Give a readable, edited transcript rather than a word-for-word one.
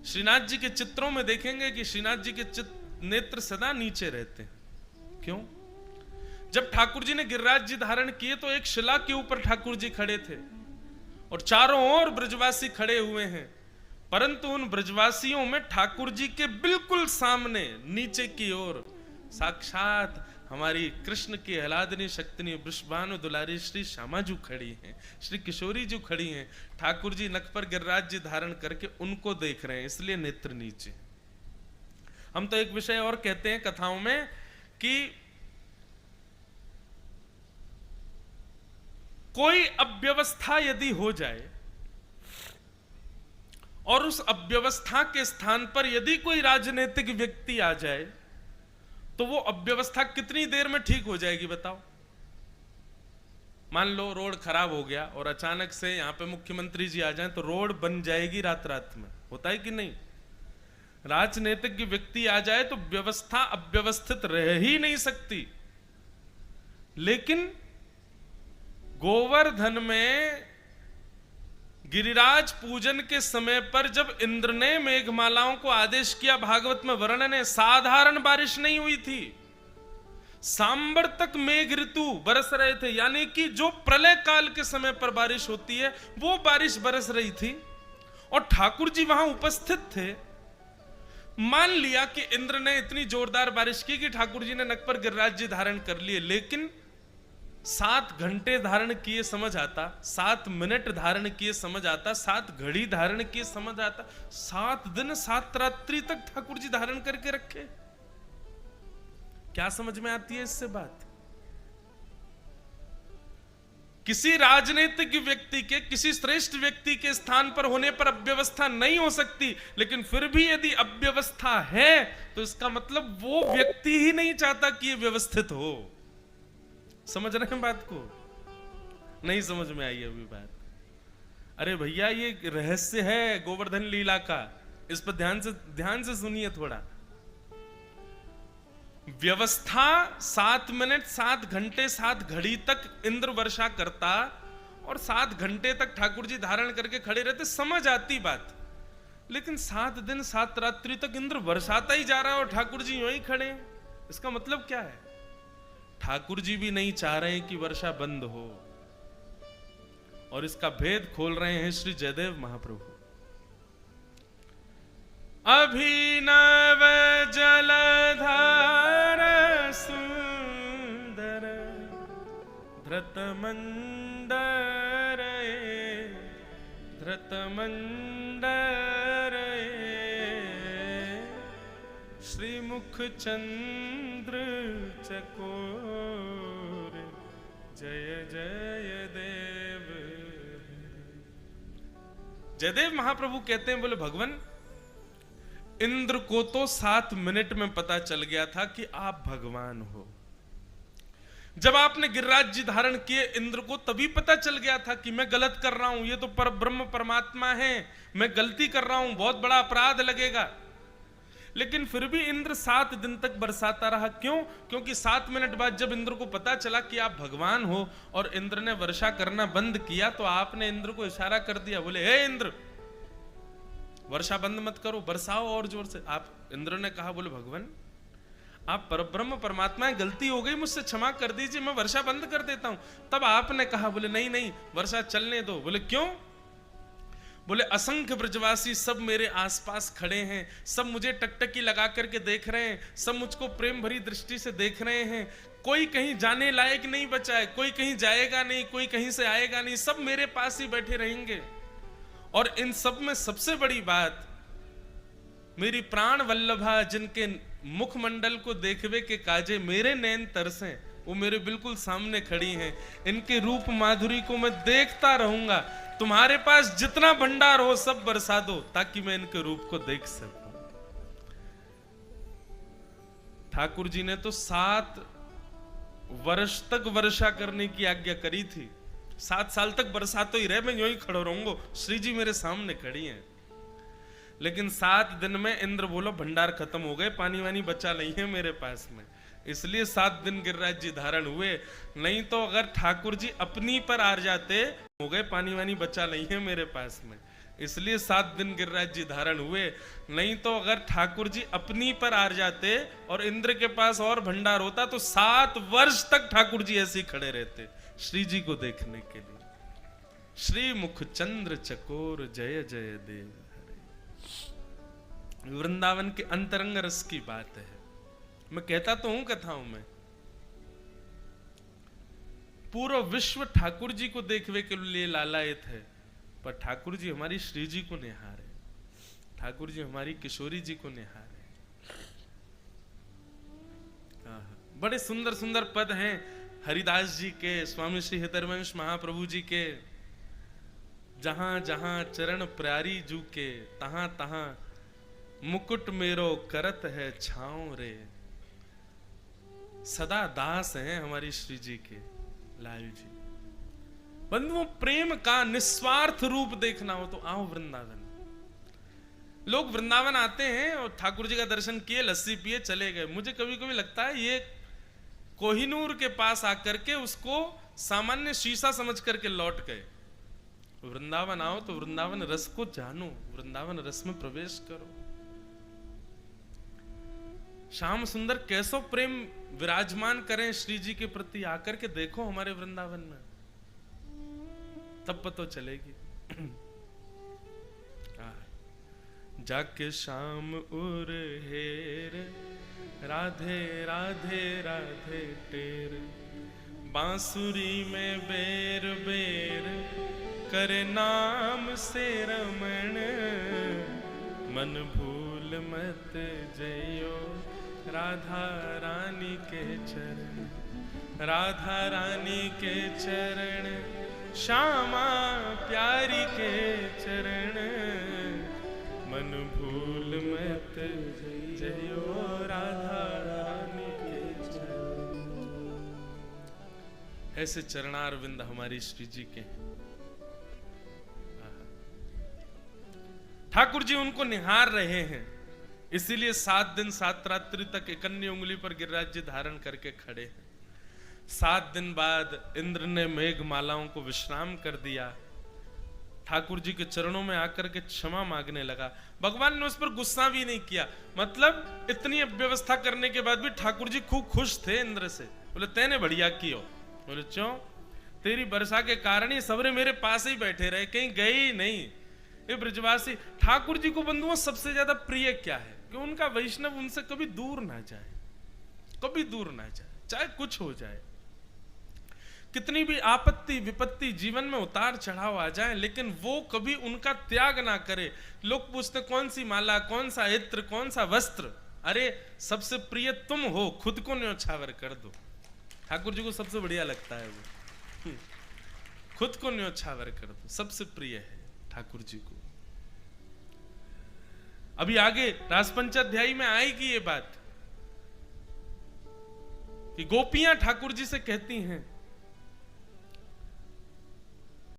श्रीनाथ जी के चित्रों में देखेंगे कि श्रीनाथ जी के नेत्र सदा नीचे रहते हैं। क्यों? जब ठाकुर जी ने गिरिराज जी धारण किए तो एक शिला के ऊपर ठाकुर जी खड़े थे और चारों ओर ब्रजवासी खड़े हुए हैं, परंतु उन ब्रजवासियों में ठाकुर जी के बिल्कुल सामने नीचे की ओर साक्षात हमारी कृष्ण की आह्लादनी शक्तिनी वृषभानु दुलारी श्री श्यामाजू खड़ी हैं, श्री किशोरी जी खड़ी हैं। ठाकुर जी नख पर गिरिराज जी धारण करके उनको देख रहे हैं, इसलिए नेत्र नीचे। हम तो एक विषय और कहते हैं कथाओं में कि कोई अव्यवस्था यदि हो जाए और उस अव्यवस्था के स्थान पर यदि कोई राजनीतिक व्यक्ति आ जाए तो वो अव्यवस्था कितनी देर में ठीक हो जाएगी बताओ? मान लो रोड खराब हो गया और अचानक से यहां पे मुख्यमंत्री जी आ जाएं तो रोड बन जाएगी रात रात में, होता है कि नहीं? राजनीतिक व्यक्ति आ जाए तो व्यवस्था अव्यवस्थित रह ही नहीं सकती। लेकिन गोवर्धन में गिरिराज पूजन के समय पर जब इंद्र ने मेघमालाओं को आदेश किया, भागवत में वर्णन है, साधारण बारिश नहीं हुई थी, सांबर तक मेघ ऋतु बरस रहे थे, यानी कि जो प्रलय काल के समय पर बारिश होती है वो बारिश बरस रही थी और ठाकुर जी वहां उपस्थित थे। मान लिया कि इंद्र ने इतनी जोरदार बारिश की कि ठाकुर जी ने नख पर गिरिराज जी धारण कर लिए, लेकिन 7 घंटे धारण किए समझ आता, 7 मिनट धारण किए समझ आता, 7 घड़ी धारण किए समझ आता, 7 दिन 7 रात्रि तक ठाकुर जी धारण करके रखे। क्या समझ में आती है इससे बात? किसी राजनीतिक व्यक्ति के, किसी श्रेष्ठ व्यक्ति के स्थान पर होने पर अव्यवस्था नहीं हो सकती, लेकिन फिर भी यदि अव्यवस्था है तो इसका मतलब वो व्यक्ति ही नहीं चाहता कि ये व्यवस्थित हो। समझ रहे हैं बात को? नहीं समझ में आई अभी बात? अरे भैया ये रहस्य है गोवर्धन लीला का, इस पर ध्यान से सुनिए थोड़ा। व्यवस्था 7 मिनट 7 घंटे 7 घड़ी तक इंद्र वर्षा करता और 7 घंटे तक ठाकुर जी धारण करके खड़े रहते, समझ आती बात। लेकिन 7 दिन 7 रात्रि तक इंद्र वर्षाता ही जा रहा है और ठाकुर जी यूं ही खड़े हैं, इसका मतलब क्या है? ठाकुर जी भी नहीं चाह रहे हैं कि वर्षा बंद हो, और इसका भेद खोल रहे हैं श्री जयदेव महाप्रभु। अभिनव जलधार सुंदर धृतमंदर श्रीमुख चंद्र चकोर जय जय देव। जयदेव महाप्रभु कहते हैं, बोले भगवान इंद्र को तो 7 मिनट में पता चल गया था कि आप भगवान हो। जब आपने गिरिराज जी धारण किए इंद्र को तभी पता चल गया था कि मैं गलत कर रहा हूं, ये तो परब्रह्म परमात्मा है, मैं गलती कर रहा हूं, बहुत बड़ा अपराध लगेगा। लेकिन फिर भी इंद्र 7 दिन तक बरसाता रहा। क्यों? क्योंकि 7 मिनट बाद जब इंद्र को पता चला कि आप भगवान हो और इंद्र ने वर्षा करना बंद किया, तो आपने इंद्र को इशारा कर दिया, बोले हे इंद्र वर्षा बंद मत करो, बरसाओ और जोर से। आप इंद्र ने कहा, बोले भगवान आप परब्रह्म परमात्मा है, गलती हो गई मुझसे, क्षमा कर दीजिए, मैं वर्षा बंद कर देता हूं। तब आपने कहा, बोले नहीं नहीं वर्षा चलने दो। बोले क्यों? बोले असंख्य ब्रजवासी सब मेरे आसपास खड़े हैं, सब मुझे टकटकी लगा करके देख रहे हैं, सब मुझको प्रेम भरी दृष्टि से देख रहे हैं, कोई कहीं जाने लायक नहीं बचा है, कोई कहीं जाएगा नहीं, कोई कहीं से आएगा नहीं, सब मेरे पास ही बैठे रहेंगे। और इन सब में सबसे बड़ी बात, मेरी प्राण वल्लभा जिनके मुखमंडल को देखवे के काजे मेरे नैन तरसे, वो मेरे बिल्कुल सामने खड़ी हैं, इनके रूप माधुरी को मैं देखता रहूंगा। तुम्हारे पास जितना भंडार हो सब बरसा दो ताकि मैं इनके रूप को देख सकूं। ठाकुर जी ने तो 7 वर्ष तक वर्षा करने की आज्ञा करी थी, 7 साल तक बरसा तो ही रहे, मैं यूं ही खड़ा रहूंगा, श्री जी मेरे सामने खड़ी हैं। लेकिन 7 दिन में इंद्र बोलो भंडार खत्म हो गए, पानी वानी बचा नहीं है मेरे पास में, इसलिए 7 दिन गिरिराज जी धारण हुए। नहीं तो अगर ठाकुर जी अपनी पर आ जाते, हो गए पानी वानी बचा नहीं है मेरे पास में, इसलिए 7 दिन गिरिराज जी धारण हुए। नहीं तो अगर ठाकुर जी अपनी पर आ जाते और इंद्र के पास और भंडार होता तो 7 वर्ष तक ठाकुर जी ऐसे ही खड़े रहते श्री जी को देखने के लिए। श्री मुख चंद्र चकोर जय जय देव हरे। वृंदावन के अंतरंग रस की बात है। मैं कहता तो हूं कथाओं में, पूरा विश्व ठाकुर जी को देखने के लिए लालायत है, पर ठाकुर जी हमारी श्री जी को निहारे, ठाकुर जी हमारी किशोरी जी को निहारे। बड़े सुंदर सुंदर पद हैं हरिदास जी के, स्वामी श्री हृदयवंश महाप्रभु जी के। जहां जहां चरण प्यारी जू के, तहां तहां मुकुट मेरो करत है छाँव रे। सदा दास हैं हमारी श्री जी के लाल जी। बंधुओं, प्रेम का निस्वार्थ रूप देखना हो तो आओ वृंदावन। लोग वृंदावन आते हैं और ठाकुर जी का दर्शन किए, लस्सी पिए, चले गए। मुझे कभी कभी लगता है ये कोहिनूर के पास आकर के उसको सामान्य शीशा समझ करके लौट गए। वृंदावन आओ तो वृंदावन रस को जानो, वृंदावन रस में प्रवेश करो। श्याम सुंदर कैसो प्रेम विराजमान करें श्री जी के प्रति, आकर के देखो हमारे वृंदावन में, तब पता चलेगी। जाके शाम उर हेर, राधे राधे राधे टेर, बांसुरी में बेर बेर, करे नाम से रमण, मन भूल मत जइयो राधा रानी के चरण, राधा रानी के चरण, श्यामा प्यारी के चरण, मन भूल मत जइयो राधा रानी के चरण। ऐसे चरणारविंद हमारी श्री जी के हैं। ठाकुर जी उनको निहार रहे हैं, इसीलिए 7 दिन 7 रात्रि तक इकन्नी उंगली पर गिरिराज जी धारण करके खड़े हैं। 7 दिन बाद इंद्र ने मेघ मालाओं को विश्राम कर दिया। ठाकुर जी के चरणों में आकर के क्षमा मांगने लगा। भगवान ने उस पर गुस्सा भी नहीं किया। मतलब इतनी व्यवस्था करने के बाद भी ठाकुर जी खूब खुश थे इंद्र से। बोले तेने बढ़िया कियो। बोले क्यों? तेरी वर्षा के कारण ही सबरे मेरे पास ही बैठे रहे, कहीं गए ही नहीं। ये ब्रजवासी ठाकुर जी को बंधुओं सबसे ज्यादा प्रिय क्या है कि उनका वैष्णव उनसे कभी दूर ना जाए, कभी दूर ना जाए, चाहे कुछ हो जाए, कितनी भी आपत्ति विपत्ति जीवन में उतार चढ़ाव आ जाए, लेकिन वो कभी उनका त्याग ना करे। लोग पूछते कौन सी माला, कौन सा इत्र, कौन सा वस्त्र, अरे सबसे प्रिय तुम हो, खुद को न्योछावर कर दो। ठाकुर जी को सबसे बढ़िया लगता है वो, खुद को न्योछावर कर दो, सबसे प्रिय है ठाकुर जी को। अभी आगे रासपंचाध्यायी में आएगी ये बात कि गोपियां ठाकुर जी से कहती हैं